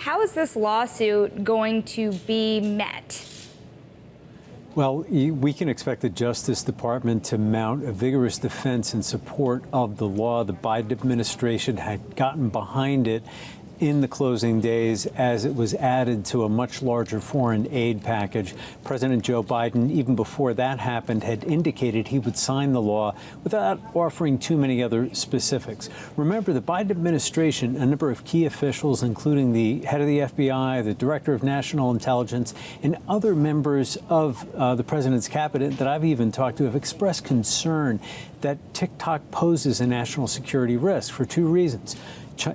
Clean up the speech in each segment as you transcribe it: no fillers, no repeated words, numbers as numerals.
How is this lawsuit going to be met? Well, we can expect the Justice Department to mount a vigorous defense in support of the law. The Biden administration had gotten behind it in the closing days as it was added to a much larger foreign aid package. President Joe Biden, even before that happened, had indicated he would sign the law without offering too many other specifics. Remember, the Biden administration, a number of key officials, including the head of the FBI, the director of national intelligence, and other members of the president's cabinet that I've even talked to, have expressed concern that TikTok poses a national security risk for two reasons.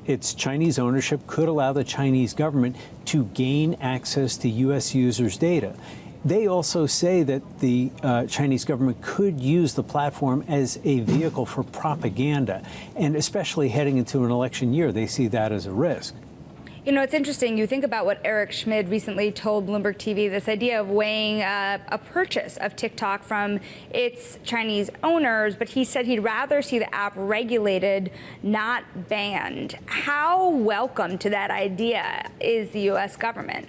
Its Chinese ownership could allow the Chinese government to gain access to U.S. users' data. They also say that the Chinese government could use the platform as a vehicle for propaganda, and especially heading into an election year, they see that as a risk. You know, it's interesting. You think about what Eric Schmidt recently told Bloomberg TV, this idea of weighing a purchase of TikTok from its Chinese owners, but he said he'd rather see the app regulated, not banned. How welcome to that idea is the U.S. government?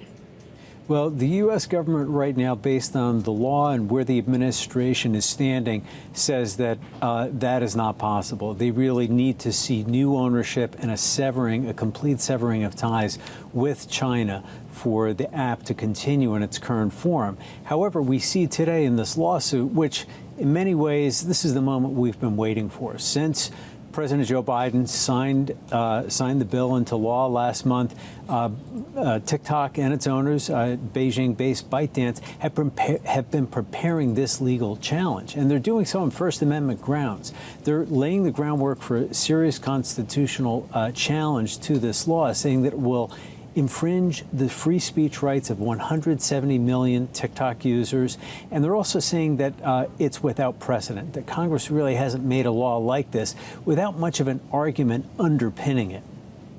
Well, the U.S. government right now, based on the law and where the administration is standing, says that that is not possible. They really need to see new ownership and a complete severing of ties with China for the app to continue in its current form. However, we see today in this lawsuit, which in many ways, this is the moment we've been waiting for. Since President Joe Biden signed the bill into law last month, TikTok and its owners, Beijing-based ByteDance, have been preparing this legal challenge, and they're doing so on First Amendment grounds. They're laying the groundwork for a serious constitutional challenge to this law, saying that it will infringe the free speech rights of 170 million TikTok users. And they're also saying that it's without precedent, that Congress really hasn't made a law like this without much of an argument underpinning it.